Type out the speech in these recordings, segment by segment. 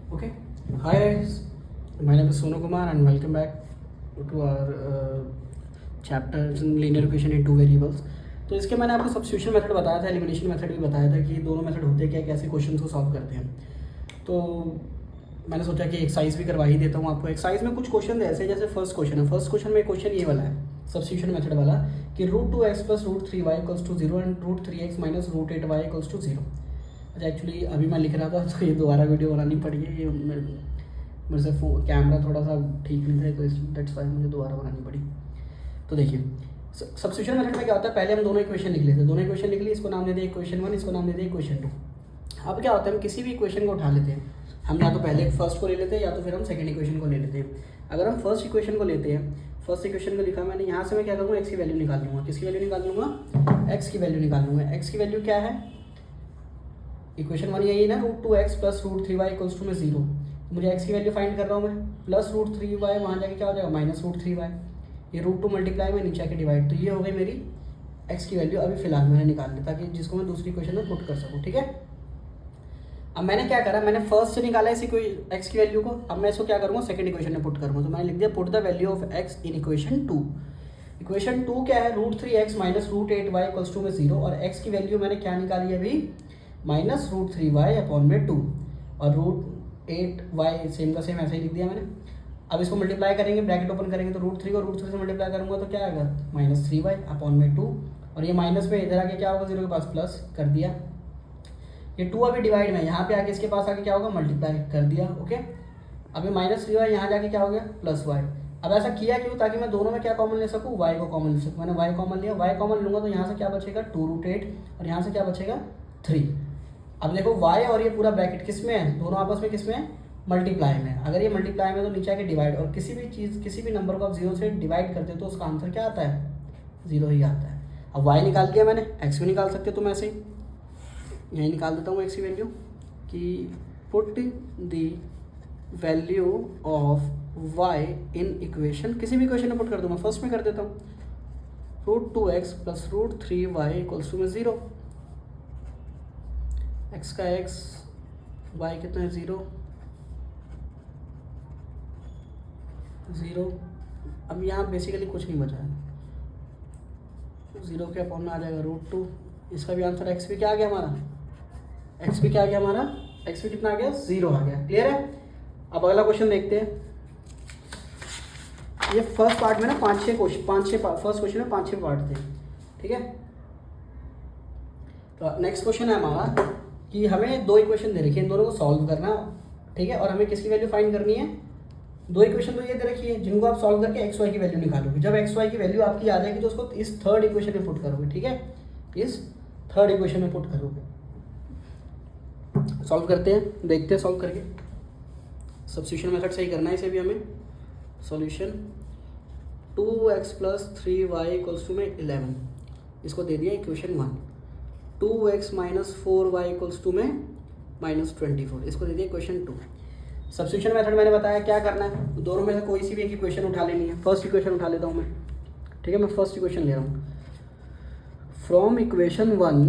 Okay. Hi guys, my name is Sonu Kumar and welcome back to our chapters in linear equation in two variables. तो इसके मैंने आपको substitution method बताया था, elimination method भी बताया था कि दोनों मेथड होते क्या, कैसे क्वेश्चन को सॉल्व करते हैं। तो मैंने सोचा कि एक्सरसाइज भी करवा ही देता हूँ आपको। एक्सरसाइज में कुछ क्वेश्चन ऐसे, जैसे फर्स्ट क्वेश्चन है, फर्स्ट क्वेश्चन में क्वेश्चन ये वाला है सब्स्टिट्यूशन मेथड वाला कि √2x + √3y = 0 and √3x - √8y = 0। अच्छा, एक्चुअली अभी मैं लिख रहा था तो ये दोबारा वीडियो बनानी पड़ी है। ये मेरे से कैमरा थोड़ा सा ठीक नहीं था तो दैट्स वाई मुझे दोबारा बनानी पड़ी। तो देखिए सब्स्टिट्यूशन मेथड में क्या होता है, पहले हम दोनों इक्वेशन लिख लेते हैं। दोनों इक्वेशन लिख ली, इसको नाम दे दिया इक्वेशन 1, इसको नाम दे दिया इक्वेशन 2। अब क्या होता है, हम किसी भी इक्वेशन को उठा लेते हैं, हम या तो पहले फर्स्ट को ले लेते हैं या तो फिर हम सेकंड इक्वेशन को ले लेते हैं। अगर हम फर्स्ट इक्वेशन को लेते हैं, फर्स्ट इक्वेशन को लिखा मैंने, यहाँ से मैं क्या करूँगा, एक्स की वैल्यू निकाल लूँगा। किसकी वैल्यू निकाल लूँगा? एक्स की वैल्यू निकाल लूँगा। एक्स की वैल्यू क्या है, इक्वेशन 1 यही है ना, √2x + √3y = 0। मुझे x की वैल्यू फाइंड कर रहा हूँ मैं, प्लस √3y, वहाँ जाके क्या हो जाएगा, माइनस √3y। ये √2 मल्टीप्लाई में नीचे आके डिवाइड, तो ये हो गई मेरी x की वैल्यू। अभी फिलहाल मैंने निकाल ली ताकि जिसको मैं दूसरी क्वेश्चन में पुट कर सकूँ। ठीक है, अब मैंने क्या करा, मैंने फर्स्ट से निकाला इसी को x की वैल्यू को। अब मैं इसको क्या करूँगा, सेकंड इक्वेशन में पुट करूँगा। तो मैंने लिख दिया put the value of x in equation 2। Equation 2 क्या है, √3x - √8y = 0 और x की वैल्यू मैंने क्या निकाली अभी, -√3y/2 और √8y सेम का सेम ऐसे ही लिख दिया मैंने। अब इसको मल्टीप्लाई करेंगे, ब्रैकेट ओपन करेंगे तो √3 को √3 से मल्टीप्लाई करूंगा तो क्या आएगा, -3y/2 और ये माइनस में इधर आके क्या होगा, 0 के पास प्लस कर दिया। ये 2 अभी डिवाइड में, यहाँ पे आके इसके पास आके क्या होगा, मल्टीप्लाई कर दिया। ओके, अभी -3y यहाँ जाके क्या हो गया, +y। अब ऐसा किया क्यों, ताकि मैं दोनों में क्या कॉमन ले सकूँ, y को कॉमन ले सकूँ। मैंने y कॉमन लिया, y कॉमन लूँगा तो यहाँ से क्या बचेगा, 2√8 और यहाँ से क्या बचेगा, 3। अब देखो y और ये पूरा ब्रैकेट किस में है, दोनों आपस में किस में है, मल्टीप्लाई में। अगर ये मल्टीप्लाई में तो नीचे आके डिवाइड, और किसी भी चीज़, किसी भी नंबर को आप 0 से डिवाइड करते हो तो उसका आंसर क्या आता है, 0 ही आता है। अब y निकाल दिया मैंने, x भी निकाल सकते हो तुम ऐसे ही, यही निकाल देता हूँ x की वैल्यू कि put the value of y in equation, किसी भी इक्वेशन में पुट कर दूँ। मैं फर्स्ट में कर देता हूँ, √2x + √3y = 0। x का x, y कितना है, 0 0। अब यहाँ बेसिकली कुछ नहीं बचा है, 0 के अपॉन में आ जाएगा √2। इसका भी आंसर x भी क्या आ गया हमारा, x भी क्या आ गया हमारा, x भी कितना आ गया, 0 आ गया। क्लियर है। अब अगला क्वेश्चन देखते हैं। ये फर्स्ट पार्ट में ना 5-6 क्वेश्चन, फर्स्ट क्वेश्चन में 5-6 पार्ट थे। ठीक है, तो नेक्स्ट क्वेश्चन है हमारा कि हमें दो इक्वेशन दे रखी है, इन दोनों को सॉल्व करना। ठीक है, और हमें किसकी वैल्यू फाइंड करनी है, दो इक्वेशन तो ये दे रखी है जिनको आप सॉल्व करके एक्स वाई की वैल्यू निकालोगे। जब एक्स वाई की वैल्यू आपकी आ जाएगी तो उसको इस थर्ड इक्वेशन में पुट करोगे। ठीक है, इस थर्ड इक्वेशन में पुट करोगे। सॉल्व करते हैं, देखते हैं सॉल्व करके। सब्स्टिट्यूशन मेथड से ही करना है इसे भी हमें। सॉल्यूशन 2x + 3y = 11, इसको दे दिया इक्वेशन 1। 2x - 4y = -24, इसको दे दिया इक्वेशन 2। सब्स्टिट्यूशन मेथड मैंने बताया क्या करना है, दोनों में से कोई सी भी एक इक्वेशन उठा लेनी है। फर्स्ट इक्वेशन उठा लेता हूँ मैं। ठीक है, मैं फर्स्ट इक्वेशन ले रहा हूँ फ्रॉम इक्वेशन 1,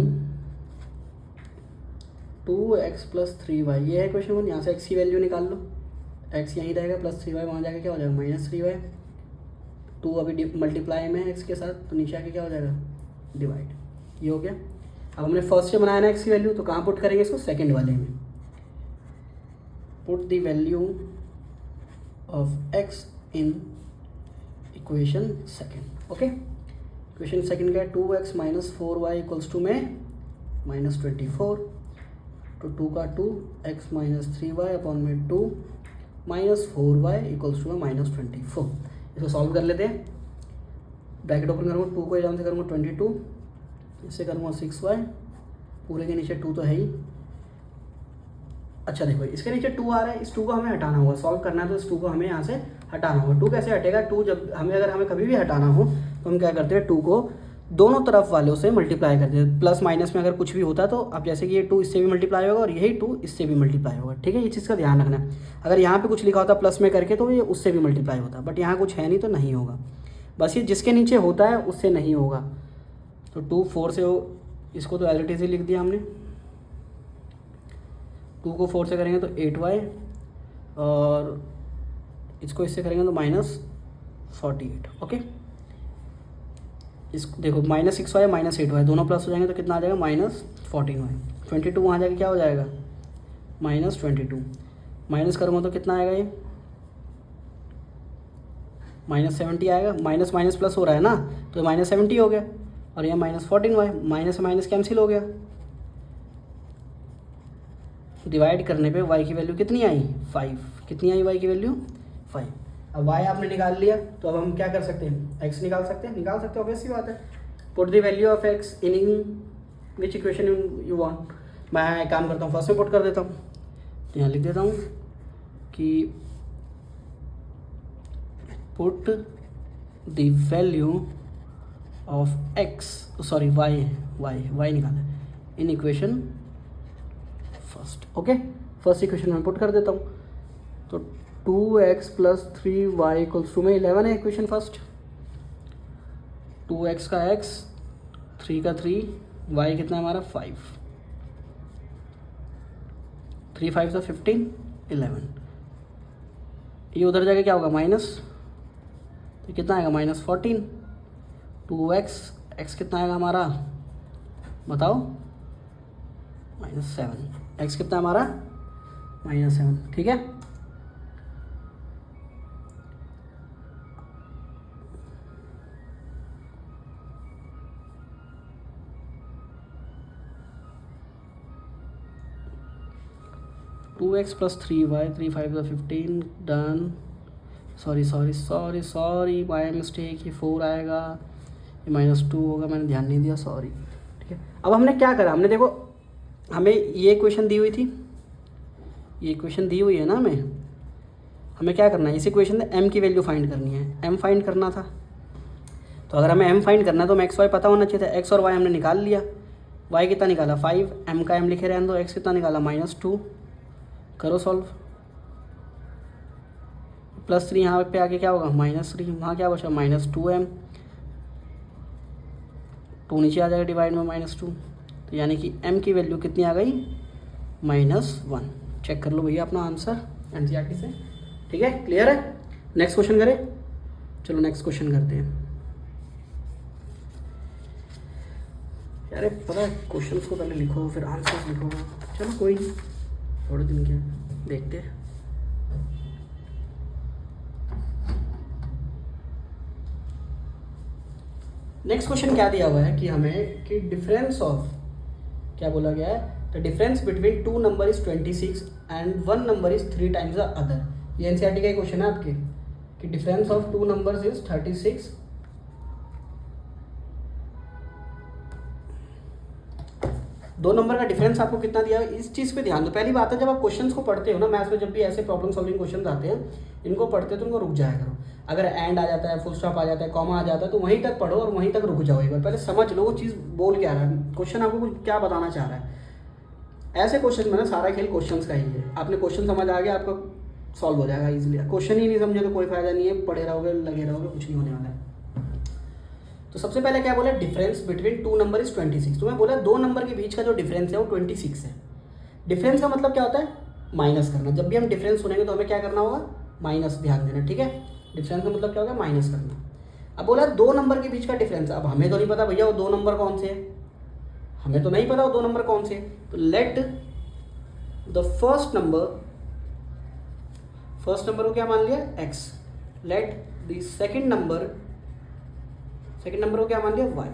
2x + 3y, ये है इक्वेशन 1। यहाँ से x की वैल्यू निकाल लो, x यहीं रहेगा, +3y वहाँ जाके क्या हो जाएगा, -3y। 2 अभी मल्टीप्लाई में है x के साथ, तो नीचे आके क्या हो जाएगा, डिवाइड। ये हो गया। अब हमने फर्स्ट से बनाया ना x की वैल्यू, तो कहाँ पुट करेंगे इसको, सेकंड वाले में। Put the value of x in equation second. Okay, equation second का है 2x - 4y = -24, तो 2 का 2, x - 3y/2 -4y = -24। इसको सॉल्व कर लेते हैं। ब्रैकेट ओपन करूँगा, 2 को एग्जाम से करूँगा 22, इससे करूँगा 6y, पूरे के नीचे 2 तो है ही। अच्छा देखो, इसके नीचे 2 आ रहा है, इस 2 को हमें हटाना होगा। सॉल्व करना है तो इस 2 को हमें यहाँ से हटाना होगा। 2 कैसे हटेगा, 2 जब अगर हमें कभी भी हटाना हो तो हम क्या करते हैं, 2 को दोनों तरफ वालों से मल्टीप्लाई करते हैं। प्लस माइनस में अगर कुछ भी होता है तो अब जैसे कि ये 2 इससे भी मल्टीप्लाई होगा और यही 2 इससे भी मल्टीप्लाई होगा। ठीक है, ये चीज़ का ध्यान रखना है। अगर यहाँ पे कुछ लिखा होता प्लस में करके तो ये उससे भी मल्टीप्लाई होता, बट यहाँ कुछ है नहीं तो नहीं होगा। बस ये जिसके नीचे होता है उससे नहीं होगा। तो 2 4 से इसको तो एज इट इज ही लिख दिया हमने। 2 को 4 से करेंगे तो 8y और इसको इससे करेंगे तो -48। ओके, इस देखो -6y -8y दोनों प्लस हो जाएंगे तो कितना आ जाएगा -14y। 22 वहाँ जाके क्या हो जाएगा -22। माइनस करूँगा तो कितना आएगा ये -70 आएगा। माइनस माइनस प्लस हो रहा है ना, तो -70 हो गया और यह -14y, माइनस से माइनस कैंसिल हो गया। डिवाइड करने पे y की वैल्यू कितनी आई 5। कितनी आई y की वैल्यू 5। अब y आपने निकाल लिया तो अब हम क्या कर सकते हैं x निकाल सकते हैं ऑब्वियस सी बात है। Put the value of x in which equation you want. मैं एक काम करता हूँ फर्स्ट में पुट कर देता हूँ, तो यहाँ लिख देता हूँ कि put the value of x sorry y निकाला इन equation first. Okay, first equation में पुट कर देता हूँ, तो 2x + 3y = में 11 है इक्वेशन फर्स्ट। 2x का x, 3 का 3, y कितना है हमारा 5। 3 5 तो 15, 11। ये उधर जाके क्या होगा माइनस, तो कितना आएगा -14। 2x, x कितना आएगा हमारा बताओ -7। x कितना हमारा -7। ठीक है, टू एक्स + 3y, 3 5 तो 15 डन। सॉरी बाय मिस्टेक ये 4 आएगा, ये -2 होगा, मैंने ध्यान नहीं दिया, सॉरी। ठीक है, अब हमने क्या करा, हमने देखो हमें ये इक्वेशन दी हुई थी, ये इक्वेशन दी हुई है ना, हमें क्या करना है, इस इक्वेशन में m की वैल्यू फाइंड करनी है, m फाइंड करना था। तो अगर हमें m फाइंड करना है तो हमें x y पता होना चाहिए था। x और y हमने निकाल लिया। y कितना निकाला 5, m का m लिखे रहने दो। x कितना निकाला -2। करो सॉल्व। +3 यहाँ पे आके क्या होगा -3, वहाँ क्या बचा -2m। 2 नीचे आ जाएगा डिवाइड में -2, तो यानी कि m की वैल्यू कितनी आ गई -1। चेक कर लो भैया अपना आंसर एनसीईआरटी से। ठीक है, क्लियर है। नेक्स्ट क्वेश्चन करें, चलो नेक्स्ट क्वेश्चन करते हैं। यार पता है क्वेश्चंस को पहले लिखो फिर आंसर्स लिखो, चलो कोई नहीं, थोड़े दिन क्या देखते हैं। नेक्स्ट क्वेश्चन क्या दिया हुआ है कि हमें कि डिफरेंस ऑफ, क्या बोला गया है, the difference between 2 number is 26 and 1 number is 3 times the other. ये एनसीईआरटी का ही क्वेश्चन है आपके कि डिफरेंस ऑफ 2 नंबर्स इज 36। दो नंबर का डिफरेंस आपको कितना दिया है, इस चीज़ पे ध्यान दो। पहली बात है, जब आप क्वेश्चंस को पढ़ते हो ना मैथ्स में, जब भी ऐसे प्रॉब्लम सॉल्विंग क्वेश्चंस आते हैं, इनको पढ़ते हो तो इनको रुक जाया करो। अगर एंड आ जाता है, फुल स्टॉप आ जाता है, कॉमा आ जाता है, तो वहीं तक पढ़ो और वहीं तक रुक जाओ। एक बार पहले समझ लो वो चीज़ बोल क्या रहा है, क्वेश्चन आपको कुछ क्या बताना चाह रहा है। ऐसे क्वेश्चन में ना सारा खेल क्वेश्चंस का ही है। आपने क्वेश्चन समझ आ गया, आपका सॉल्व हो जाएगा ईजिली। क्वेश्चन ही नहीं समझे तो कोई फायदा नहीं है, पढ़े रहोगे लगे रहोगे, कुछ नहीं होने वाला है। तो सबसे पहले क्या बोला, डिफरेंस बिटवीन 2 नंबर इज 26। तो मैं बोला 2 नंबर के बीच का जो डिफरेंस है वो 26 है। डिफरेंस का मतलब क्या होता है, माइनस करना। जब भी हम डिफरेंस सुनेंगे तो हमें क्या करना होगा, माइनस, ध्यान देना। ठीक है, डिफरेंस का मतलब क्या होगा, माइनस करना। अब बोला 2 नंबर के बीच का डिफरेंस, अब हमें तो नहीं पता भैया वो 2 नंबर कौन से है, हमें तो नहीं पता वो 2 नंबर कौन से है। तो लेट द फर्स्ट नंबर को क्या मान लिया x, let the second number को क्या मान लिया y।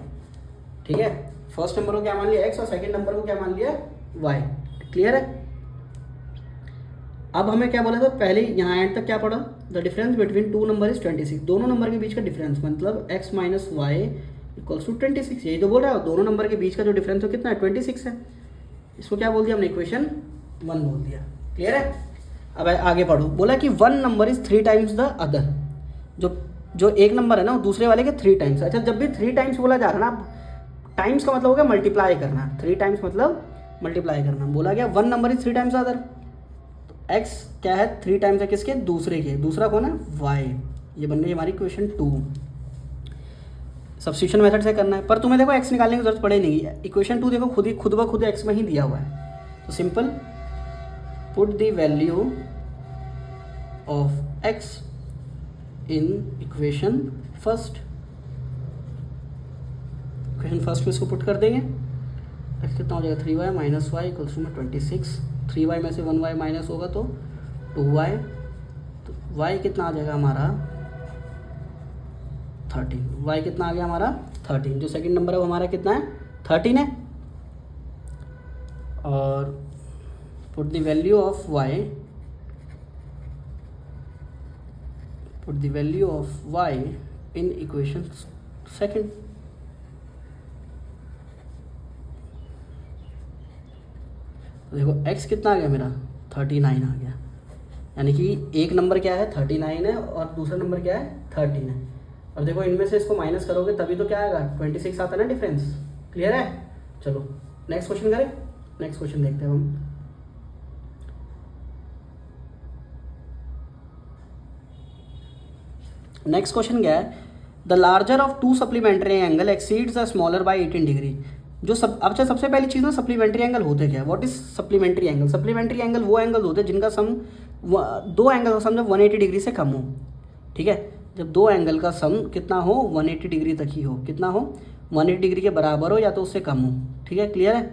ठीक है, फर्स्ट नंबर को क्या मान लिया x और सेकंड नंबर को क्या मान लिया y। क्लियर है। अब हमें क्या बोला था, पहले यहाँ एंड तक क्या पढ़ा, the difference between 2 number is 26। दोनों नंबर के बीच का डिफरेंस मतलब x - y = 26। यही तो बोल रहा है, दोनों नंबर के बीच का जो डिफरेंस है कितना है 26 है। इसको क्या बोल दिया हमने, इक्वेशन 1 बोल दिया। क्लियर है। अब आगे पढ़ो, बोला कि 1 number is 3 times the other. जो एक नंबर है ना वो दूसरे वाले के 3 टाइम्स। अच्छा, जब भी 3 टाइम्स बोला जा रहा है ना, टाइम्स का मतलब हो गया मल्टीप्लाई करना। 3 टाइम्स मतलब मल्टीप्लाई करना। बोला गया 1 नंबर इज 3 टाइम्स अदर, तो x क्या है 3 टाइम्स है किसके, दूसरे के। दूसरा कौन है, y। ये बन गई हमारी क्वेश्चन 2। सब्स्टिट्यूशन मेथड से करना है, पर तुम्हें देखो x निकालने की जरूरत पड़े नहीं। इक्वेशन 2 देखो खुद ब खुद x में ही दिया हुआ है। तो simple put the value of X in equation first. Equation first में इसको पुट कर देंगे, एक्स कितना हो जाएगा 3y minus Y equals to में 26। 3y में से 1y माइनस होगा तो 2y, तो y कितना आ जाएगा हमारा 13। y कितना आ गया हमारा 13। जो सेकंड नंबर है वो हमारा कितना है 13 है। और put the value of y, put the value of y in equation second. तो देखो x कितना आ गया मेरा 39 आ गया, यानी कि एक नंबर क्या है 39 है और दूसरा नंबर क्या है 13 है। और देखो इनमें से इसको माइनस करोगे तभी तो क्या आएगा 26 आता है ना डिफरेंस। क्लियर है? चलो नेक्स्ट क्वेश्चन करें। नेक्स्ट क्वेश्चन देखते हैं हम। नेक्स्ट क्वेश्चन क्या है, the larger of to supplementary angle exceeds the smaller by 18 degree. जो अच्छा सबसे पहली चीज़ ना सप्लीमेंट्री एंगल होते क्या है, what is supplementary angle. Supplementary angle वो एंगल होते हैं जिनका सम दो एंगल का सम जब 180 डिग्री से कम हो। ठीक है, जब दो एंगल का सम कितना हो 180 डिग्री तक ही हो, कितना हो 180 डिग्री के बराबर हो या तो उससे कम हो। ठीक है, क्लियर है?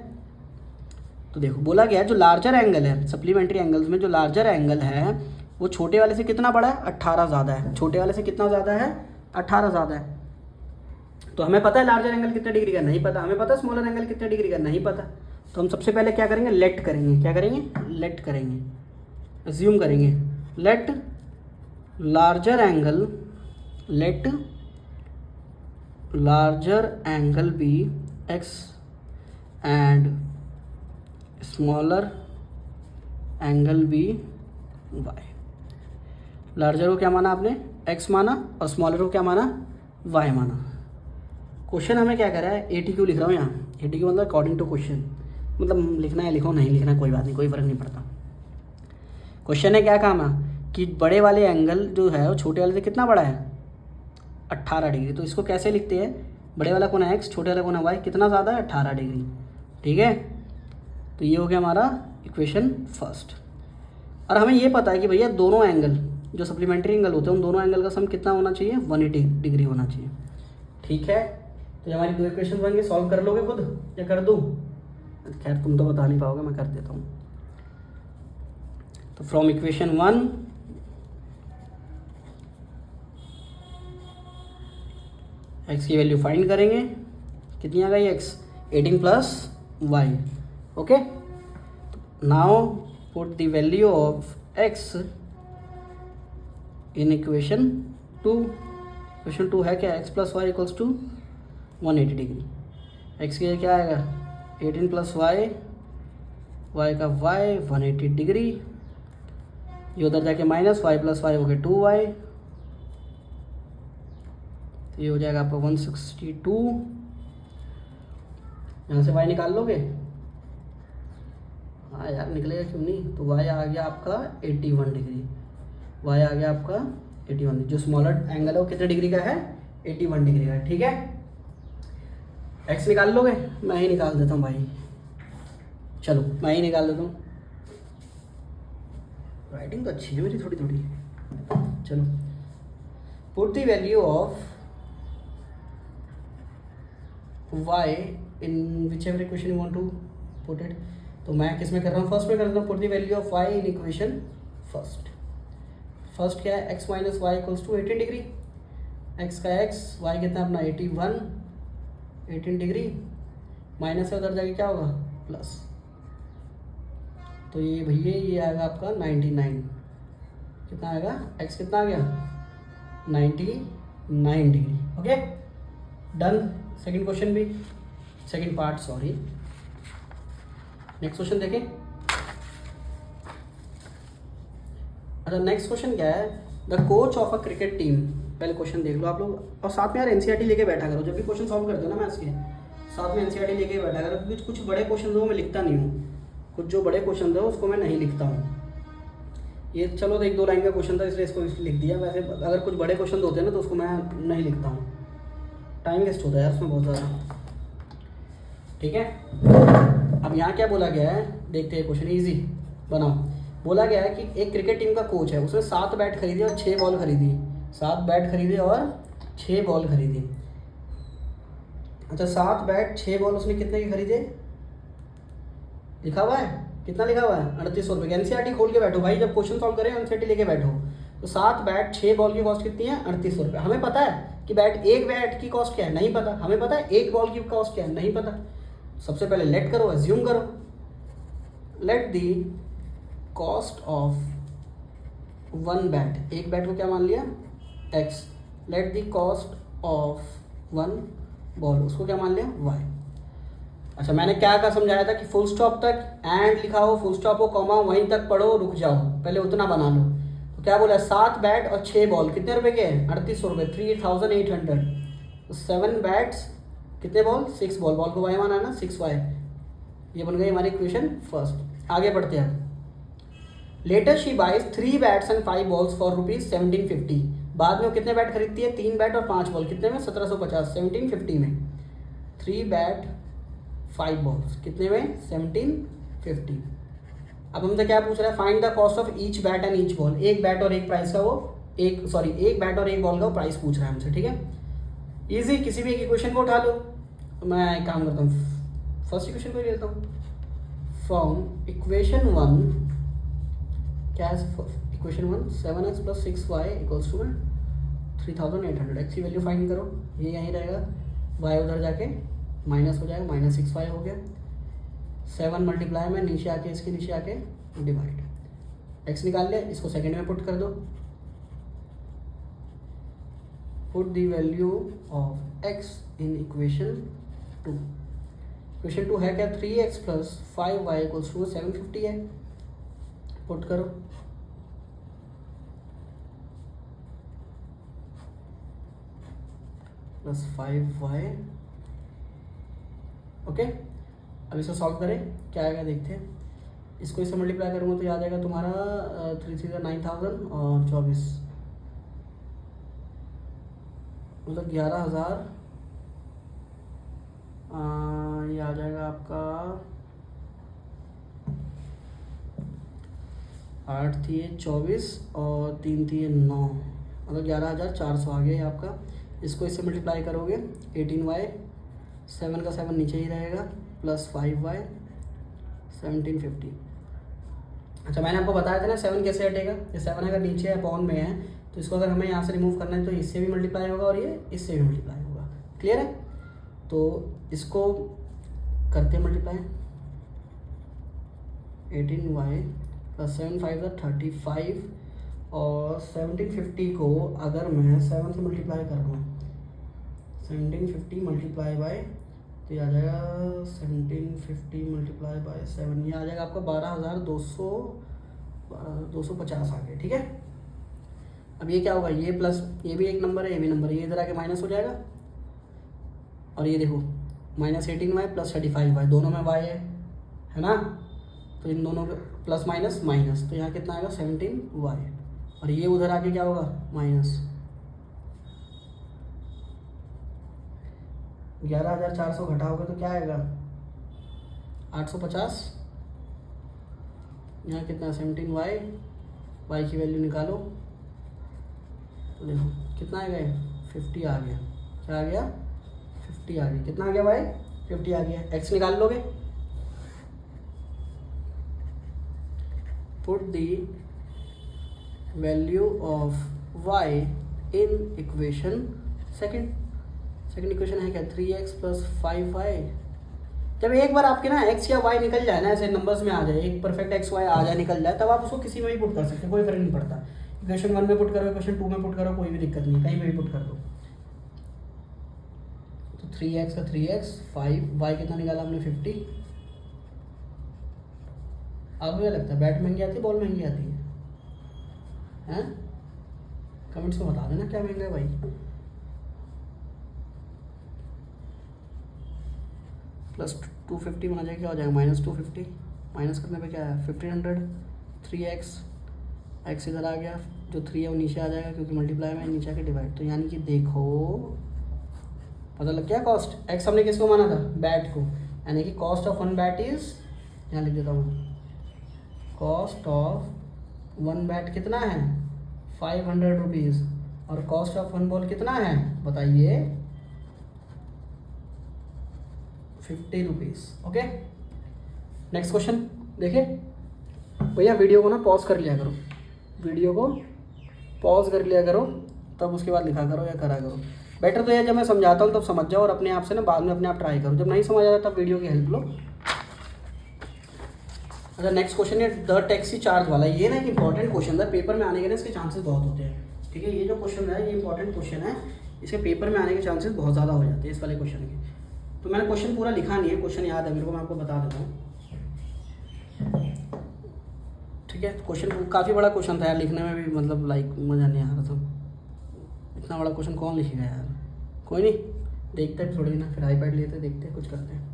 तो देखो बोला गया है जो लार्जर एंगल है सप्लीमेंट्री एंगल्स में, जो लार्जर एंगल है वो छोटे वाले से कितना बड़ा है 18 ज़्यादा है। छोटे वाले से कितना ज़्यादा है 18 ज़्यादा है। तो हमें पता है लार्जर एंगल कितने डिग्री का, नहीं पता। हमें पता है स्मॉलर एंगल कितने डिग्री का, नहीं पता। तो हम सबसे पहले क्या करेंगे, लेट करेंगे। क्या करेंगे, लेट करेंगे, अज्यूम करेंगे। Let larger angle, let larger angle be X and smaller angle be Y. Larger को क्या माना आपने एक्स माना और स्मॉलर को क्या माना वाई माना। क्वेश्चन हमें क्या करा है, एटी क्यू लिख रहा हूँ यहाँ। एटी क्यू मतलब अकॉर्डिंग टू क्वेश्चन, मतलब लिखना है लिखो, नहीं लिखना कोई बात नहीं, कोई फ़र्क नहीं पड़ता। क्वेश्चन है क्या काम है कि बड़े वाले एंगल जो है वो छोटे वाले से कितना बड़ा है 18 डिग्री। तो इसको कैसे लिखते हैं, बड़े वाला कोना एक्स छोटे वाला कोना वाई, कितना ज़्यादा है 18 डिग्री। ठीक है, तो ये हो गया हमारा इक्वेशन फर्स्ट। और हमें ये पता है कि भैया दोनों एंगल जो सप्लीमेंट्री एंगल होते हैं उन दोनों एंगल का सम कितना होना चाहिए 180 डिग्री होना चाहिए। ठीक है, तो ये हमारी दो इक्वेशन बनेंगे। सॉल्व कर लोगे खुद या कर दूँ? खैर तुम तो बता नहीं पाओगे, मैं कर देता हूँ। तो फ्रॉम इक्वेशन 1 एक्स की वैल्यू फाइंड करेंगे, कितनी आ गई X 18 plus Y. Okay, now put the value of X in equation 2। Equation 2 है क्या, X plus Y equals to 180 degree. X की क्या आएगा 18 प्लस वाई, वाई का वाई 180 डिग्री, ये उधर जाके माइनस वाई प्लस वाई हो गया 2y, तो ये हो जाएगा आपका 162। यहाँ से y निकाल लोगे, हाँ यार निकलेगा क्यों नहीं। तो y आ गया आपका 81 डिग्री, y आ गया आपका 81 डिग्री। जो स्मॉलर एंगल है वो कितने डिग्री का है 81 डिग्री का। ठीक है, x निकाल लोगे, मैं ही निकाल देता हूँ भाई, चलो मैं ही निकाल देता हूँ। राइटिंग तो अच्छी है मेरी थोड़ी थोड़ी। चलो, put the value of y in whichever equation you want to put it. तो मैं किस में कर रहा हूँ, फर्स्ट में कर रहा हूँ। Put the value of y in equation first. First क्या है, x minus Y equals to 18 degree. x का x, y कितना अपना 81, 18 डिग्री माइनस है, उधर जाके क्या होगा प्लस। तो ये भैया ये आएगा आपका 99, कितना आएगा x कितना आ गया 99 डिग्री। Okay done. सेकंड क्वेश्चन भी, second part sorry. Next question देखें। अच्छा नेक्स्ट क्वेश्चन क्या है, the coach of a cricket team. पहले क्वेश्चन देख लो आप लोग, और साथ में यार एनसीईआरटी लेके बैठा करो। जब भी क्वेश्चन सॉल्व करते हो ना मैथ्स के, साथ में एनसीईआरटी लेके बैठा करो, क्योंकि कुछ बड़े क्वेश्चन हो मैं लिखता नहीं हूँ, कुछ जो बड़े क्वेश्चन थे उसको मैं नहीं लिखता हूँ। ये चलो तो एक दो लाइन का क्वेश्चन था इसलिए इसको लिख दिया। वैसे अगर कुछ बड़े क्वेश्चन होते हैं ना तो उसको मैं नहीं लिखता हूँ, टाइम वेस्ट होता है यार उसमें बहुत ज़्यादा। ठीक है, अब यहाँ क्या बोला गया है देखते हैं। क्वेश्चन इजी बनाओ। बोला गया है कि एक क्रिकेट टीम का कोच है, उसने 7 बैट खरीदे और 6 बॉल खरीदी। 7 बैट खरीदे और 6 बॉल खरीदी। अच्छा 7 बैट 6 बॉल उसने कितने के खरीदे? लिखा हुआ है, कितना लिखा हुआ है? 3800 रुपये। एनसीईआरटी खोल के बैठो भाई, जब क्वेश्चन सॉल्व करें एनसीईआरटी लेके बैठो। तो 7 बैट 6 बॉल की कॉस्ट कितनी है? 3800 रुपये। हमें पता है कि एक बैट की कॉस्ट क्या है? नहीं पता। हमें पता है 1 बॉल की कॉस्ट क्या है? नहीं पता। सबसे पहले लेट करो, एज्यूम करो। Let the cost of 1 bat, एक बैट को क्या मान लिया? X. Let the cost of 1 ball, उसको क्या मान लिया? वाई। अच्छा मैंने क्या क्या समझाया था कि फुल स्टॉप तक एंड लिखा हो, फुल स्टॉप हो, कॉमा, वहीं तक पढ़ो, रुक जाओ, पहले उतना बना लो। तो क्या बोला? 7 बैट और 6 बॉल कितने रुपए के हैं? 3800 रुपये, 3800। तो 7 बैट्स कितने बॉल? 6 बॉल, बॉल को वाई माना है ना, 6y। ये बन गई हमारी इक्वेशन फर्स्ट। आगे बढ़ते हैं। Later she buys 3 bats and 5 balls for ₹1750। बाद में वो कितने बैट खरीदती है? 3 बैट और 5 बॉल, कितने में? 1750, 1750 में। 3 बैट 5 बॉल्स कितने में? 1750। अब हमसे क्या पूछ रहा है? Find the cost of each bat and each ball. एक बैट और एक प्राइस का वो एक बैट और एक बॉल का वो प्राइस पूछ रहा है हमसे, ठीक है। इजी, किसी भी एक इक्वेशन को उठा लो। मैं एक काम करता हूँ, फर्स्ट इक्वेशन को ही लेता हूँ। फ्रॉम इक्वेशन 1, क्या है इक्वेशन 1? 7x + 6y = 3800। एक्स की वैल्यू फाइंड करो, ये यहीं रहेगा, y उधर जाके माइनस हो जाएगा, -6y हो गया। 7 मल्टीप्लाई में नीचे आके, इसके नीचे आके डिवाइड। x निकाल लिया, इसको सेकंड में पुट कर दो। Put the value of x in equation 2। Equation 2 है क्या? 3x + 5y = 750 है। पुट करो। +5y। ओके, अब इसको सॉल्व करें, क्या आएगा देखते हैं। इसको इससे मल्टीप्लाई करूँगा तो याद आएगा तुम्हारा 3 3 9000 और 24 मतलब 11000। ये आ जाएगा आपका 8 थी 24 और 3 थी 9, मतलब 11400 आ गया आपका। इसको इससे मल्टीप्लाई करोगे 18y, 7 का 7 नीचे ही रहेगा, +5y 1750। अच्छा मैंने आपको बताया था ना 7 कैसे हटेगा। ये 7 अगर नीचे अपॉन में है तो इसको अगर हमें यहाँ से रिमूव करना है तो इससे भी मल्टीप्लाई होगा और ये इससे भी मल्टीप्लाई होगा। क्लियर है? तो इसको करते हैं मल्टीप्लाई। 18y + 7 5 35 और 1750 को अगर मैं 7 से मल्टीप्लाई कर दूँ, 1750 मल्टीप्लाई बाय, तो ये आ जाएगा 1750 मल्टीप्लाई बाय 7, ये आ जाएगा आपका 12250 आ गया। ठीक है, अब ये क्या होगा? ये प्लस, ये भी एक नंबर है, ये भी नंबर है, ये इधर आके माइनस हो जाएगा। और ये देखो -18y + 35y, दोनों में y है ना, तो इन दोनों के प्लस माइनस माइनस, तो यहाँ कितना आएगा? 17y। और ये उधर आके क्या होगा? माइनस 11400 घटाओगे तो क्या आएगा? 850। यहाँ कितना? 17y, y की वैल्यू निकालो तो देखो कितना आ गया? 50 आ गया। क्या आ गया? 50 आ गया। कितना आ गया भाई? 50 आ गया। x निकाल लोगे, put the value of y in equation second equation है क्या? 3x + 5y। जब एक बार आपके ना x या y निकल जाए ना, ऐसे नंबर्स में आ जाए, एक परफेक्ट x y आ जाए, निकल जाए, तब आप उसको किसी में भी पुट कर सकते हैं, कोई फर्क नहीं पड़ता। इक्वेशन 1 में पुट करो, इक्वेशन 2 में पुट करो, कोई भी दिक्कत नहीं, कहीं पे भी पुट कर दो। तो 3x का 3x, 5y कितना निकाला हमने? 50। आपको क्या लगता है बैट महंगी आती है, बॉल महंगी आती है? हैं? कमेंट्स में बता देना क्या महंगा है भाई। +250 बना जाएगा, क्या हो जाएगा? -250। माइनस करने पे क्या है? 1500। 3x, x इधर आ गया, जो 3 है वो नीचे आ जाएगा क्योंकि मल्टीप्लाई में नीचे आके डिवाइड। तो यानी कि देखो पता लग गया कॉस्ट। x हमने किसको माना था? बैट को, यानी कि कॉस्ट ऑफ 1 बैट इज, यहाँ लिख देता हूँ, कॉस्ट ऑफ 1 बैट कितना है 500 रुपीज़ और कॉस्ट ऑफ 1 बॉल कितना है बताइए 50 रुपीज़। ओके, नेक्स्ट क्वेश्चन देखिए भैया, वीडियो को ना पॉज कर लिया करो, वीडियो को पॉज कर लिया करो, तब उसके बाद लिखा करो या करा करो। बेटर तो यह जब मैं समझाता हूँ तब समझ जाओ और अपने आप से ना बाद में अपने आप ट्राई करो, जब नहीं समझ आता तब वीडियो की हेल्प लो। अच्छा, नेक्स्ट क्वेश्चन है द टैक्सी चार्ज वाला। ये ना एक इंपॉर्टेंट क्वेश्चन है, पेपर में आने के ना इसके चांसेस बहुत होते हैं। ठीक है, ये जो क्वेश्चन है ये इंपॉर्टेंट क्वेश्चन है, इसके पेपर में आने के चांसेस बहुत ज़्यादा हो जाते हैं इस वाले क्वेश्चन के। तो मैंने क्वेश्चन पूरा लिखा नहीं है, क्वेश्चन याद है मेरे को, मैं आपको बता देता हूँ। ठीक है, क्वेश्चन काफ़ी बड़ा क्वेश्चन था यार, लिखने में भी मतलब लाइक मज़ा नहीं आ रहा था। इतना बड़ा क्वेश्चन कौन लिखेगा यार, कोई नहीं, देखते हैं थोड़ी ना, फिर आईपैड लेते देखते हैं कुछ करते हैं।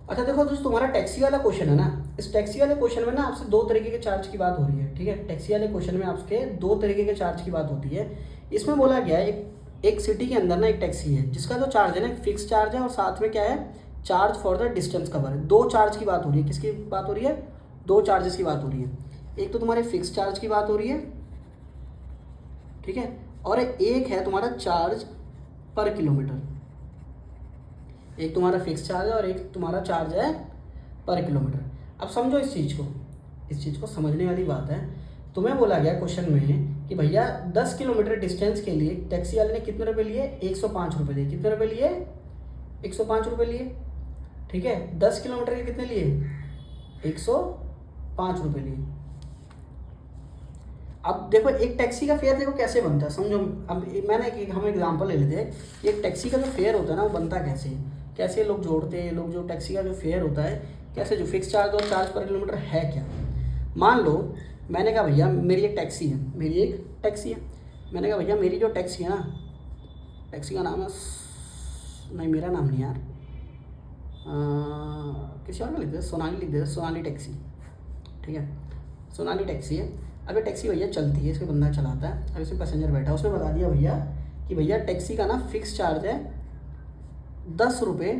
अच्छा देखो दोस्तों, तुम्हारा टैक्सी वाला क्वेश्चन है ना, इस टैक्सी वाले क्वेश्चन में ना आपसे 2 तरीके के चार्ज की बात हो रही है। ठीक है, टैक्सी वाले क्वेश्चन में आपके 2 तरीके के चार्ज की बात होती है। इसमें बोला गया है एक सिटी के अंदर ना एक टैक्सी है जिसका जो चार्ज है ना एक फिक्स चार्ज है और साथ में क्या है charge for the distance cover है। 2 चार्ज की बात हो रही है, किसकी बात हो रही है 2 चार्जेस की बात हो रही है। एक तो तुम्हारे फिक्स चार्ज की बात हो रही है, ठीक है, और एक है तुम्हारा चार्ज पर किलोमीटर। एक तुम्हारा फिक्स चार्ज है और एक तुम्हारा चार्ज है पर किलोमीटर। अब समझो इस चीज़ को समझने वाली बात है। तुम्हें बोला गया क्वेश्चन में कि भैया 10 किलोमीटर डिस्टेंस के लिए टैक्सी वाले ने कितने रुपए लिए 105 रुपये लिए। कितने रुपए लिए 105 रुपये लिए। ठीक है, 10 किलोमीटर के कितने लिए 105 रुपये लिए। अब देखो एक टैक्सी का फेयर देखो कैसे बनता है, समझो। अब मैंने हम एग्जांपल ले लेते हैं। एक टैक्सी का जो फेयर होता है ना वो बनता कैसे लोग जोड़ते हैं, लोग जो टैक्सी का जो फेयर होता है कैसे, जो फिक्स चार्ज और चार्ज पर किलोमीटर है क्या। मान लो मैंने कहा भैया मेरी एक टैक्सी है, मैंने कहा भैया मेरी जो टैक्सी है ना, टैक्सी का नाम है, नहीं मेरा नाम नहीं यार, किसी और का लिख दे, सोनाली लिख दे, सोनाली टैक्सी। ठीक है, सोनाली टैक्सी है। अब ये टैक्सी भैया चलती है, इसमें बंदा चलाता है, अब इसमें पैसेंजर बैठा है। उसने बता दिया भैया कि भैया टैक्सी का ना फिक्स चार्ज है 10 रुपये।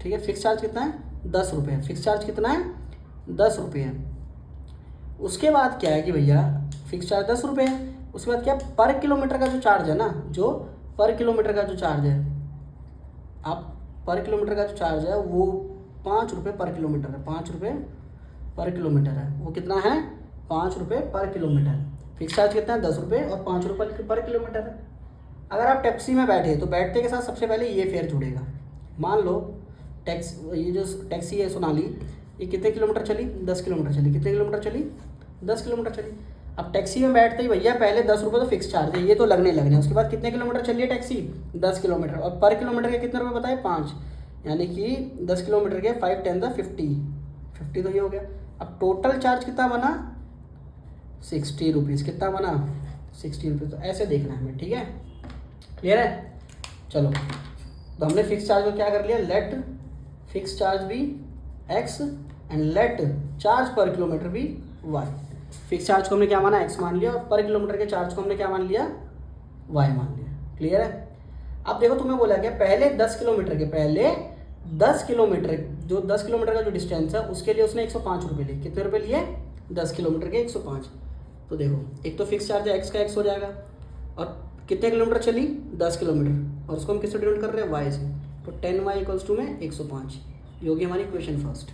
ठीक है, फिक्स चार्ज कितना है 10 रुपये। फिक्स चार्ज कितना है 10 रुपये है। उसके बाद क्या है कि भैया फिक्स चार्ज 10 रुपये है, उसके बाद क्या पर किलोमीटर का जो चार्ज है ना, जो पर किलोमीटर का जो चार्ज है, आप पर किलोमीटर का जो चार्ज है वो 5 रुपये पर किलोमीटर है। 5 रुपये पर किलोमीटर है, वो कितना है 5 रुपये पर किलोमीटर। फिक्स चार्ज कितना है 10 रुपये और 5 रुपये पर किलोमीटर है। अगर आप टैक्सी में बैठे तो बैठने के साथ सबसे पहले ये फेयर जुड़ेगा। मान लो ये जो टैक्सी है सोनाली, ये कितने किलोमीटर चली 10 किलोमीटर चली। कितने किलोमीटर चली 10 किलोमीटर चली। अब टैक्सी में बैठते ही भैया पहले 10 रुपये तो फिक्स चार्ज है, ये तो लगने। उसके बाद कितने किलोमीटर चली है टैक्सी 10 किलोमीटर, और पर किलोमीटर के कितने रुपये बताए 5, यानी कि 10 किलोमीटर के 5 10 50 तो ये हो गया। अब टोटल चार्ज कितना बना 60 रुपीज़। कितना बना 60 रुपीज़। तो ऐसे देखना है हमें, ठीक है, क्लियर है। चलो तो हमने फिक्स चार्ज को क्या कर लिया, लेट फिक्स चार्ज भी x एंड लेट चार्ज पर किलोमीटर भी y। फिक्स चार्ज को हमने क्या माना x मान लिया और पर किलोमीटर के चार्ज को हमने क्या मान लिया y मान लिया। क्लियर है। अब देखो तुम्हें बोला गया पहले 10 किलोमीटर के, पहले 10 किलोमीटर जो 10 किलोमीटर का जो डिस्टेंस है उसके लिए उसने 105 रुपये लिए। कितने रुपये लिए 10 किलोमीटर के 105। तो देखो एक तो फिक्स चार्ज है x का x हो जाएगा, और कितने किलोमीटर चली 10 किलोमीटर, और उसको हम किससे डिनोट कर रहे हैं y से। तो 10y इक्वल्स टू में 105, ये होगी हमारी इक्वेशन फर्स्ट।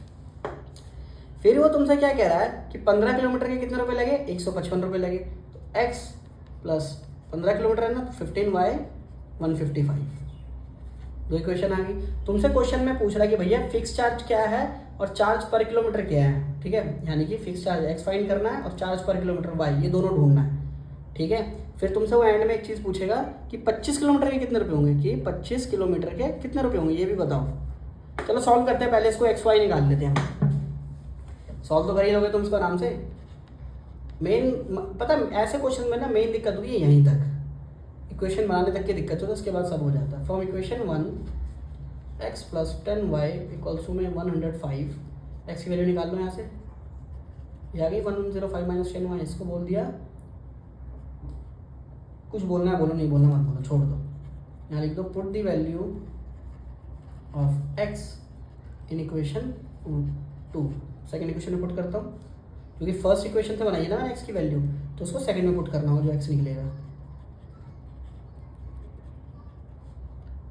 फिर वो तुमसे क्या कह रहा है कि 15 किलोमीटर के कितने रुपए लगे 155 रुपये लगे। तो x प्लस 15 किलोमीटर है ना, तो 15y 155, दो इक्वेशन आ गई। तुमसे क्वेश्चन में पूछ रहा है कि भैया फिक्स चार्ज क्या है और चार्ज पर किलोमीटर क्या है। ठीक है, यानी कि फिक्स चार्ज x फाइंड करना है और चार्ज पर किलोमीटर y, ये दोनों ढूंढना है। ठीक है, फिर तुमसे वो एंड में एक चीज़ पूछेगा कि 25 किलोमीटर के कितने रुपए होंगे, कि 25 किलोमीटर के कितने रुपए होंगे ये भी बताओ। चलो सॉल्व करते हैं, पहले इसको एक्स वाई निकाल लेते हैं। सॉल्व तो कर ही लोगे तुम इसको आराम से। मेन पता ऐसे क्वेश्चन में ना मेन दिक्कत होगी यहीं तक, इक्वेशन बनाने तक की दिक्कत होती है, उसके बाद सब हो जाता है। From equation 1 x plus 10y equals to में 105, x की वैल्यू निकाल लो यहाँ से, ये आ गई 105 माइनस 10y। इसको बोल दिया, कुछ बोलना है बोलो, नहीं बोलना मत बोलो, छोड़ दो। यहाँ लिख दो put the value of x in equation 2, second equation में पुट करता हूँ, क्योंकि फर्स्ट इक्वेशन से बनाइए ना मैंने एक्स की वैल्यू, तो उसको सेकंड में पुट करना हो जो एक्स निकलेगा।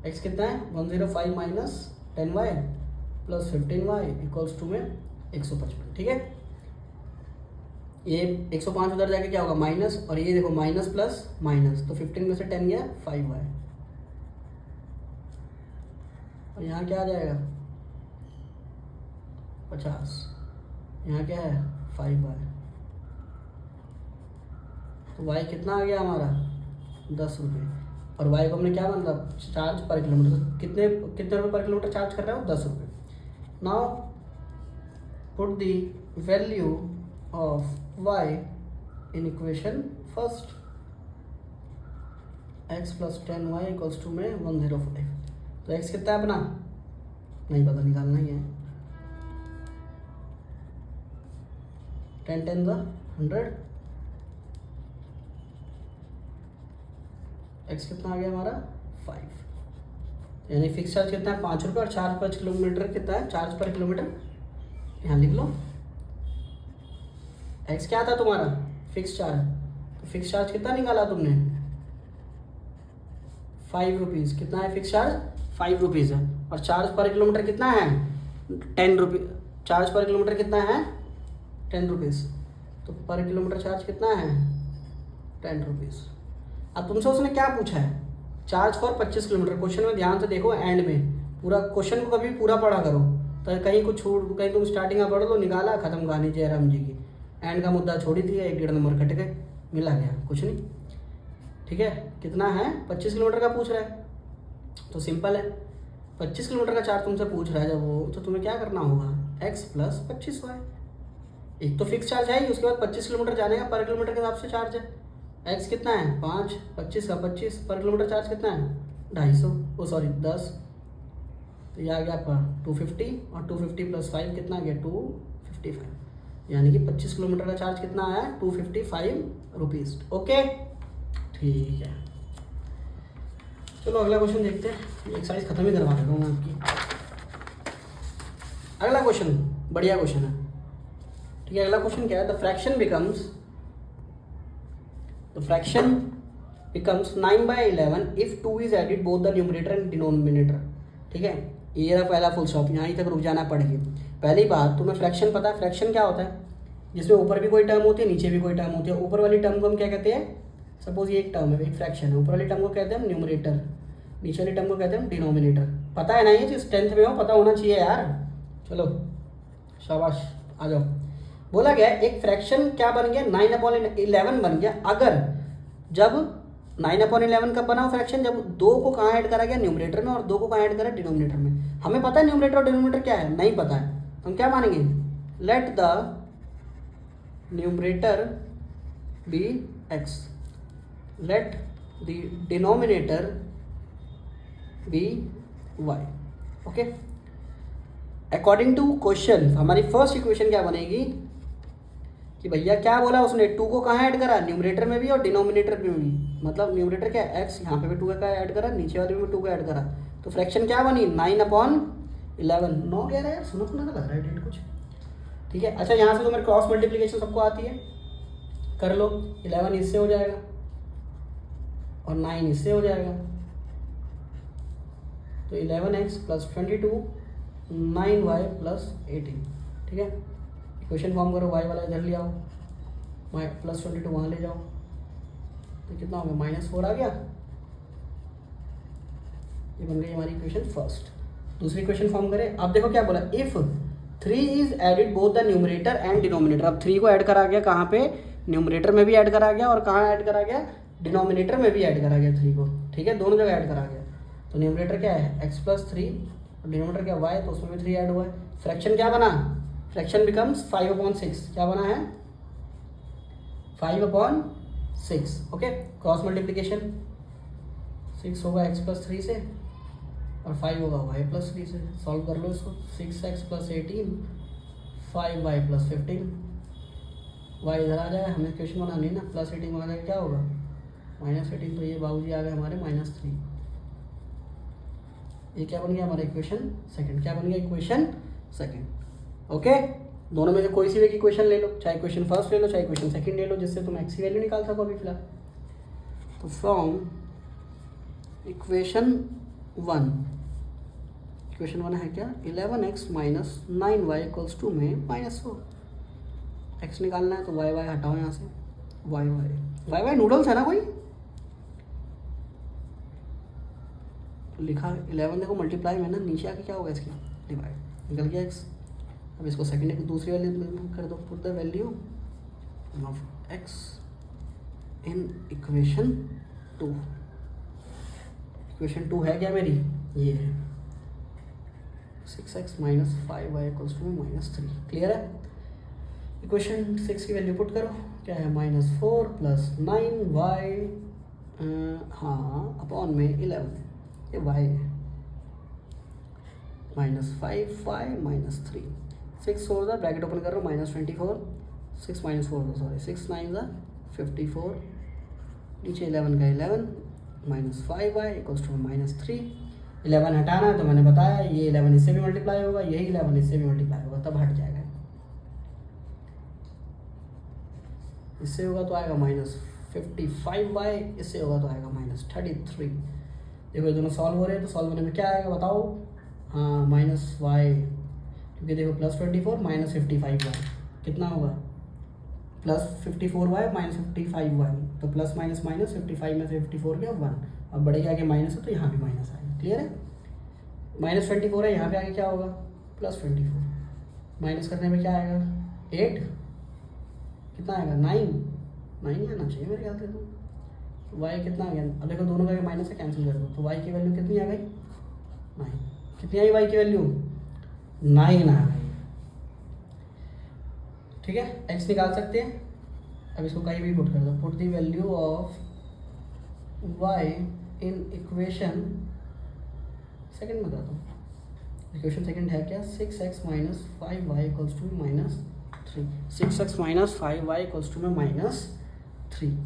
एक्स कितना है 105 minus 10y plus 15y equals to में 155। ठीक है, ये 105 उधर जाके क्या होगा माइनस, और ये देखो माइनस प्लस माइनस, तो 15 में से 10 गया 5y, और यहाँ क्या आ जाएगा 50, यहाँ क्या है 5y, तो y कितना आ गया हमारा 10 रुपये, और y को हमने क्या मतलब चार्ज पर किलोमीटर, तो कितने कितने रुपये पर किलोमीटर चार्ज कर रहा है 10 रुपये। Now put the value of y in equation first, x plus 10y equals to में 105। तो x कितना है अपना नहीं पता, निकालना ही है, 10 10 द 100, x कितना आ गया हमारा 5, यानी फिक्स चार्ज कितना है 5 रुपये, और चार्ज पर किलोमीटर कितना है, चार्ज पर किलोमीटर यहाँ लिख लो। x क्या था तुम्हारा फिक्स चार्ज, तो फिक्स चार्ज कितना निकाला तुमने 5 रुपीज़, कितना है फिक्स चार्ज 5 रुपीज़ है, और चार्ज पर किलोमीटर कितना है 10 रुपये, चार्ज पर किलोमीटर कितना है 10 रुपीज़, तो पर किलोमीटर चार्ज कितना है 10 रुपीज़। अब तुमसे उसने क्या पूछा है चार्ज फॉर 25 किलोमीटर, क्वेश्चन में ध्यान से देखो, एंड में पूरा क्वेश्चन को कभी पूरा पढ़ा करो, तो कहीं कुछ छूट, कहीं तुम स्टार्टिंग में पढ़ो तो निकाला खत्म कहानी जयराम जी की, एंड का मुद्दा छोड़ ही दिया, 1-1.5 नंबर कट गए, मिला गया कुछ नहीं। ठीक है, कितना है 25 किलोमीटर का पूछ रहा है, तो सिंपल है 25 किलोमीटर का चार्ज तुमसे पूछ रहा है जब वो, तो तुम्हें क्या करना होगा x प्लस 25y, एक तो फिक्स चार्ज है ही, उसके बाद 25 किलोमीटर जाने का पर किलोमीटर के हिसाब से चार्ज है, x कितना है 5, 25 का 25, पर किलोमीटर चार्ज कितना है 250, ओ सॉरी 10, तो ये आ गया आपका 250, और 250 प्लस 5 कितना आ गया 255, यानी कि 25 किलोमीटर का चार्ज कितना आया 255 रुपीज़। ओके ठीक है, चलो अगला क्वेश्चन देखते हैं, एक्सरसाइज खत्म ही करवा देता हूँ मैं आपकी। अगला क्वेश्चन बढ़िया क्वेश्चन है, ठीक है। अगला क्वेश्चन क्या है, the fraction becomes 9/11 if 2 is added both the numerator and denominator. ठीक है, ये रहा पहला फुल स्टॉप, यहाँ तक रुक जाना पड़ेगी। पहली बात तुम्हें फ्रैक्शन पता है, फ्रैक्शन क्या होता है जिसमें ऊपर भी कोई टर्म होती है नीचे भी कोई टर्म होती है। ऊपर वाली टर्म को हम क्या कहते हैं, सपोज ये एक टर्म है, एक फ्रैक्शन है, ऊपर वाली टर्म को कहते हैं हम न्यूमरेटर, नीचे वाली टर्म को कहते हैं हम डिनोमिनेटर। पता है ना ये चीज़, 10th में हो, पता होना चाहिए यार। चलो शाबाश, आ जाओ। बोला गया एक फ्रैक्शन क्या बन गया 9/11 बन गया अगर, जब 9/11 कब बना फ्रैक्शन, जब 2 को कहाँ ऐड करा गया न्यूमरेटर में और 2 को कहाँ ऐड करा डिनोमिनेटर में। हमें पता है न्यूमरेटर और डिनोमिनेटर क्या है, नहीं पता है, हम क्या मानेंगे, let the numerator be x, let the denominator be y। Okay, according to question हमारी फर्स्ट इक्वेशन क्या बनेगी कि भैया क्या बोला उसने, 2 को कहाँ ऐड करा, न्यूमरेटर में भी और डिनोमिनेटर में भी, मतलब न्यूमरेटर क्या है x, यहाँ पे भी 2 का ऐड करा, नीचे वाले में 2 का ऐड करा, तो फ्रैक्शन क्या बनी 9/11। 9 कह रहा है यार, सुना सुना लग रहा है डेट कुछ। ठीक है, अच्छा यहाँ से तो मेरे क्रॉस मल्टीप्लिकेशन सबको आती है, कर लो, 11 इससे हो जाएगा और 9 इससे हो जाएगा, तो 11x प्लस 22 9y प्लस 18। ठीक है, इक्वेशन फॉर्म करो, y वाला इधर ले आओ, प्लस 22 वहाँ ले जाओ, तो कितना हो गया -4 आ गया। ये बन गई हमारी इक्वेशन फर्स्ट। दूसरी इक्वेशन फॉर्म करें, अब देखो क्या बोला, if 3 is added both the numerator and denominator. अब 3 को ऐड करा गया कहाँ पे, न्यूमरेटर में भी ऐड करा गया और कहाँ ऐड करा गया, डिनोमिनेटर में भी ऐड करा गया 3 को। ठीक है, दोनों जगह ऐड करा गया, तो न्यूमरेटर क्या है x प्लस 3 और डिनोमिनेटर क्या y, तो उसमें भी 3 ऐड हुआ है। फ्रैक्शन क्या बना, फ्रैक्शन बिकम्स 5/6, क्या बना है 5/6। ओके, क्रॉस मल्टीप्लिकेशन 6 होगा x प्लस 3 से और 5 होगा y प्लस 3 से, सॉल्व कर लो इसको, 6x plus 18 5y plus 15, y इधर आ जाएगा, हमें इक्वेशन बनानी ना, प्लस 18 बना जाएगा क्या होगा -18, तो ये बाबूजी आ गए हमारे -3। ये क्या बन गया हमारा इक्वेशन सेकंड, क्या बन गया इक्वेशन सेकंड। ओके दोनों में से कोई सी भी इक्वेशन ले लो, चाहे इक्वेशन फर्स्ट ले लो चाहे इक्वेशन सेकंड ले लो, जिससे तुम एक्स की वैल्यू निकाल सको अभी फिलहाल। तो फ्रॉम इक्वेशन वन है क्या 11x minus 9y equals to में -4। एक्स निकालना है तो वाई हटाओ यहाँ से, वाई नूडल्स है ना कोई, तो लिखा 11 देखो मल्टीप्लाई में ना, नीचे आके क्या होगा इसकी डिवाइड, निकल गया एक्स। अब इसको सेकंड की दूसरी वैल्यू कर दो, put the value of X in equation 2। Equation 2 है क्या मेरी, ये है 6x minus 5y equals to -3। Clear है। इक्वेशन 6 की वैल्यू पुट करो, क्या है -4 प्लस 9y हाँ अपॉन में 11, ये y है -5y -3। 6 4 ब्रैकेट ओपन कर रहा हूँ -24, 6 -4 सॉरी 6 9 54, नीचे 11 का 11 -5y इक्वल्स टू -3। 11 हटाना है तो मैंने बताया ये 11 इससे भी मल्टीप्लाई होगा, यही 11 इससे भी मल्टीप्लाई होगा, तब हट जाएगा। इससे होगा तो आएगा -55y, इससे होगा तो आएगा -33। देखो ये दोनों सॉल्व हो रहे हैं तो सॉल्व होने में क्या आएगा बताओ, हाँ -y, क्योंकि देखो +24 -55y कितना होगा, +54y -55y, तो प्लस माइनस माइनस 55 में से 54 गया 1, अब बड़े के आगे माइनस है तो यहाँ भी माइनस आएगा। क्लियर है। -24 है, यहाँ पे आगे क्या होगा +24, माइनस करने में क्या आएगा 8, कितना आएगा 9 ही आना चाहिए मेरे ख्याल से। तो y कितना आ गया, अब देखो दोनों का माइनस से कैंसिल कर दो, तो y की वैल्यू कितनी आ गई 9। कितनी आई y की वैल्यू 9 आ गई। ठीक है, x निकाल सकते हैं। अब इसको कहीं भी पुट कर दो, put the value of y in equation second में कर दो। इक्वेशन सेकंड है क्या 6x minus 5y equals to -3। 6x minus 5y equals to में -3।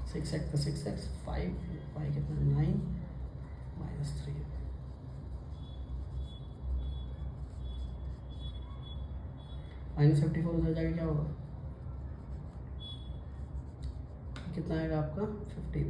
6x का 6x 5y कितना 9 -3। -54 उधर जाके क्या होगा, कितना आएगा आपका 50।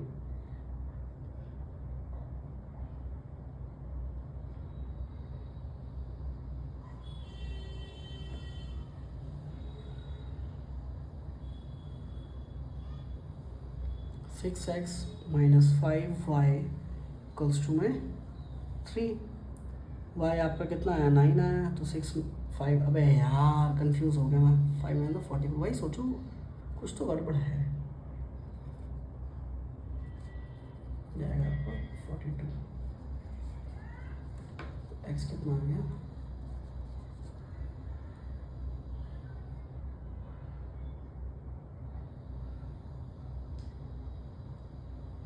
Six x minus 5y equals to में 3। y आपका कितना आया 9 आया, तो 6 5, अबे यार कंफ्यूज हो गया मैं, 5 में तो 40, वही सोचो कुछ तो गड़बड़ है। जाएगा आपको 42, x कितना आ गया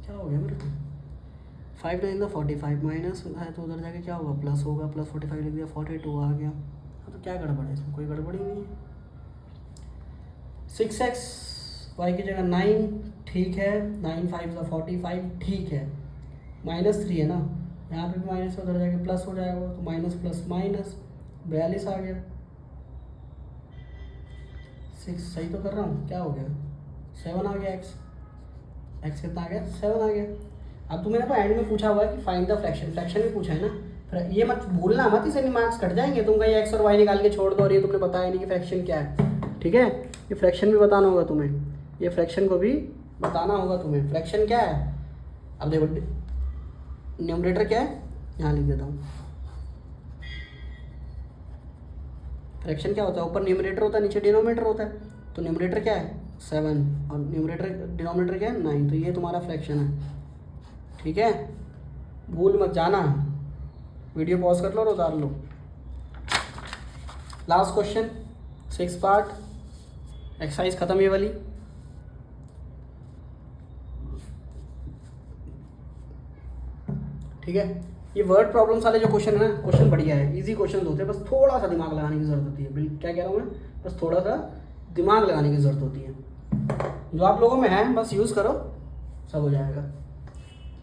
क्या हो गया मेरे को 5 9 45 माइनस है तो उधर जाके क्या होगा प्लस होगा, +45 लिख दिया 42 आ गया। तो क्या गड़बड़ है इसमें, कोई गड़बड़ ही नहीं है। 6x y की जगह 9 ठीक है, 9 5 45 ठीक है, -3 है ना, यहाँ पे भी माइनस उधर जाके प्लस हो जाएगा, तो माइनस प्लस माइनस 42 आ गया। 6 सही तो कर रहा हूँ, क्या हो गया 7 आ गया, x कितना आ गया 7 आ गया। अब तो मैंने एंड में पूछा हुआ है कि फाइंड द फ्रैक्शन, फ्रैक्शन भी पूछा है ना, फिर ये मत भूलना मत, इसे मार्क्स कट जाएंगे, तुम कहीं एक्स और वाई निकाल के छोड़ दो और ये तुमने बताया नहीं कि फ्रैक्शन क्या है। ठीक है, ये फ्रैक्शन भी बताना होगा तुम्हें, ये फ्रैक्शन को भी बताना होगा तुम्हें। फ्रैक्शन क्या है, अब देखो न्यूमरेटर क्या है, यहाँ लिख देता हूँ। फ्रैक्शन क्या होता है, ऊपर न्यूमरेटर होता है नीचे डिनोमिनेटर होता है, तो न्यूमरेटर क्या है 7 और न्यूमरेटर डिनोमिनेटर क्या है 9, तो ये तुम्हारा फ्रैक्शन है। ठीक है, भूल मत जाना, वीडियो पॉज कर लो और उतार लो। लास्ट क्वेश्चन 6 पार्ट, एक्सरसाइज खत्म ये वाली। ठीक है, ये वर्ड प्रॉब्लम्स वाले जो क्वेश्चन है ना, क्वेश्चन बढ़िया है, इजी क्वेश्चन होते हैं, बस थोड़ा सा दिमाग लगाने की जरूरत होती है। बिल्कुल क्या कह रहा हूँ मैं, बस थोड़ा सा दिमाग लगाने की जरूरत होती है, जो आप लोगों में है बस यूज़ करो, सब हो जाएगा।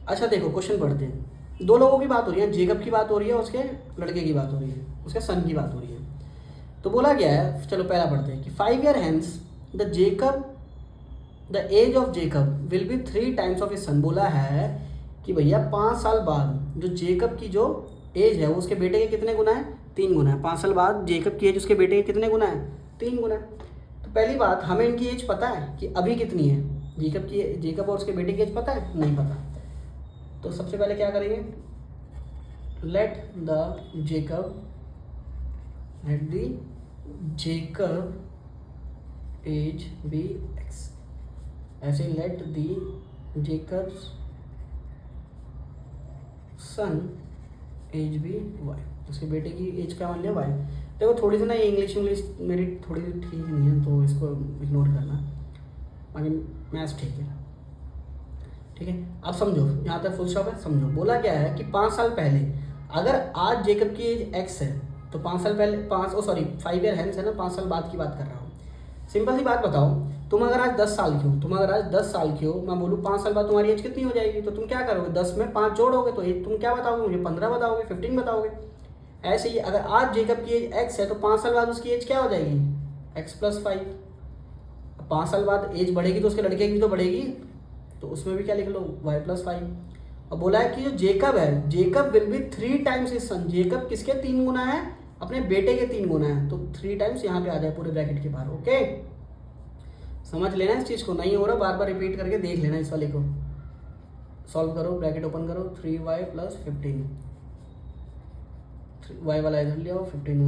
अच्छा देखो क्वेश्चन पढ़ते हैं, 2 लोगों की बात हो रही है, जेकब की बात हो रही है, उसके लड़के की बात हो रही है, उसके सन की बात हो रही है। तो बोला गया है, चलो पहला पढ़ते हैं कि 5 year hence the age of Jacob will be 3 times of his son. बोला है कि भैया 5 साल बाद जो जेकब की जो एज है वो उसके बेटे के कितने गुना है? 3 गुना है। 5 साल बाद जेकब की एज उसके बेटे के कितने गुना है? 3 गुना है। तो पहली बात, हमें इनकी एज पता है कि अभी कितनी है? जेकब और उसके बेटे की एज पता है? नहीं पता। तो सबसे पहले क्या करेंगे, let the Jacob age be X. ऐसे let the Jacob's son age be Y. उसके बेटे की एज क्या मान लिया? वाई। देखो थोड़ी सी ना ये इंग्लिश मेरी थोड़ी सी ठीक नहीं है, तो इसको इग्नोर करना, बाकी मैथ्स ठीक है। ठीक है, अब समझो, यहाँ तक फुल स्टॉप है, समझो। बोला क्या है कि 5 साल पहले, अगर आज जेकब की एज एक्स है तो 5 साल पहले 5 ईयर हैंस है ना, 5 साल बाद की बात कर रहा हूँ। सिंपल सी बात बताओ, तुम अगर आज 10 साल की हो, मैं बोलूँ 5 साल बाद तुम्हारी एज कितनी हो जाएगी, तो तुम क्या करोगे? 10 में 5 जोड़ोगे तो एज तुम क्या बताओगे मुझे? 15 बताओगे, 15 बताओगे। ऐसे ही अगर आज जेकब की एज एक्स है तो 5 साल बाद उसकी एज क्या हो जाएगी? X plus 5। 5 साल बाद एज बढ़ेगी तो उसके लड़के की भी तो बढ़ेगी, तो उसमें भी क्या लिख लो? Y plus 5। और बोला है कि जो जेकब है, Jacob will be 3 times his son. Jacob किसके 3 गुना है? अपने बेटे के 3 गुना है। तो 3 times यहाँ पे आ जाए पूरे ब्रैकेट के बाहर। ओके, समझ लेना इस चीज़ को, नहीं हो रहा बार बार रिपीट करके देख लेना इस वाले को। सॉल्व करो, ब्रैकेट ओपन करो, 3y प्लस 15। वाई वाला इधर ले आओ, 15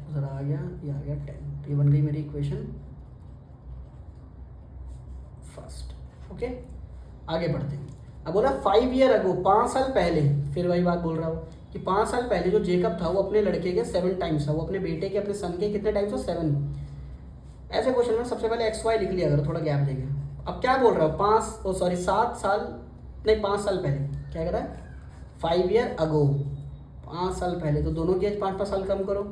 उधर आ गया, ये आ गया 10। ये बन गई मेरी इक्वेशन फर्स्ट। ओके, आगे बढ़ते हैं। अब बोला 5 year अगो, 5 साल पहले, फिर वही बात बोल रहा हूँ कि 5 साल पहले जो जेकब था वो अपने लड़के के 7 times था, वो अपने बेटे के, अपने सन के कितने टाइम्स था? 7। ऐसे क्वेश्चन में सबसे पहले एक्स वाई लिख लिया करो, थोड़ा गैप देंगे। अब क्या बोल रहा हूँ? 7 साल नहीं, 5 साल पहले क्या कह रहा है? 5 year अगो, 5 साल पहले। तो दोनों की एज 5-5 साल कम करो।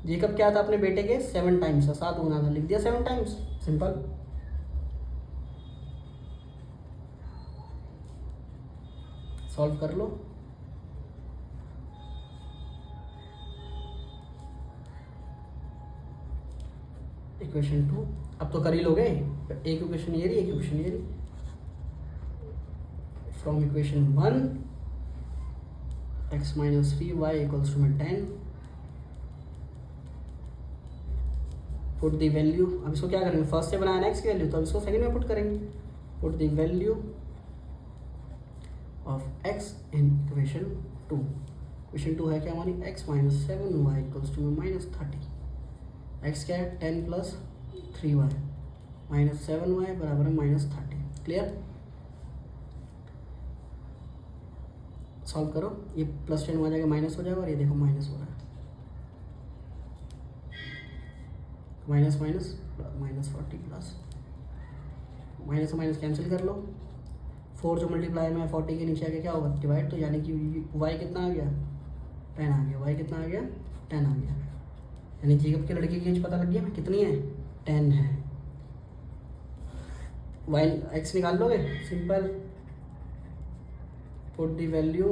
जेकब क्या था? अपने बेटे के 7 times था, 7 गुना था, लिख दिया 7 times। सिंपल। सॉल्व कर लो। इक्वेशन 2 अब तो कर ही लोगे। एक इक्वेशन ये रही, एक इक्वेशन ये रही। From equation 1 x minus 3y equals to 10। Put the value, अब इसको क्या करेंगे? फर्स्ट से बनाया x की वैल्यू, तो अब इसको सेकंड में पुट करेंगे। Put the value of x in equation 2। Equation 2 है क्या हमारी? x minus 7y equals to minus 30। x क्या है? 10 प्लस 3y माइनस 7y बराबर है माइनस 30। क्लियर? सॉल्व करो, ये प्लस 10 हो जाएगा, माइनस हो जाएगा, और ये देखो माइनस हो रहा है। Minus minus minus 40 plus minus से माइनस कैंसिल कर लो। 4 जो मल्टीप्लाई में 40 के नीचे आगे क्या होगा? डिवाइड। तो यानी कि y कितना आ गया? 10 आ गया। y कितना आ गया? 10 आ गया। यानी जेकब के लड़के की एज पता लग गया कितनी है? 10 है। y x निकाल लोगे? Simple. Put the value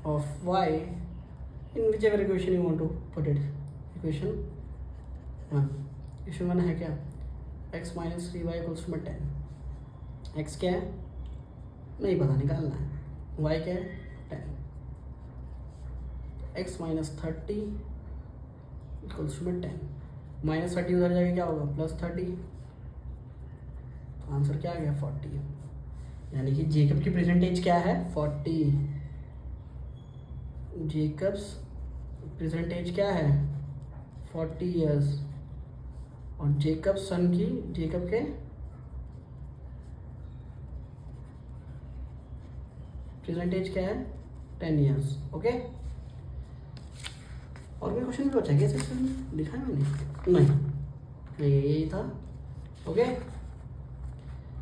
of y in whichever equation you want to put it. Equation 1। Equation 1 है क्या? x minus 3y equals to 10। x क्या है? नहीं पता, निकालना है। y क्या है? 10। x minus 30 equals to 10। Minus 30 उधर जाके क्या होगा? प्लस 30। तो आंसर क्या आ गया? 40। यानी कि जेकब की प्रेजेंट एज क्या है? 40। जेकब्स प्रेजेंट एज क्या है? 40 ईयर्स। और जेकब सन की, जेकब के प्रेजेंट एज क्या है? 10 ईयर्स। ओके, और कोई क्वेश्चन भी बचा क्या सेक्शन में? लिखा है मैंने? नहीं, यही था। ओके,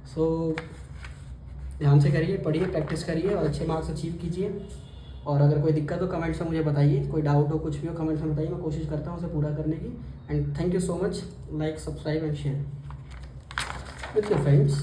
सो ध्यान से करिए, पढ़िए, प्रैक्टिस करिए और अच्छे मार्क्स अचीव कीजिए। और अगर कोई दिक्कत हो कमेंट्स में मुझे बताइए, कोई डाउट हो, कुछ भी हो कमेंट्स में बताइए, मैं कोशिश करता हूँ उसे पूरा करने की। And thank you so much. Like, subscribe and share with your friends.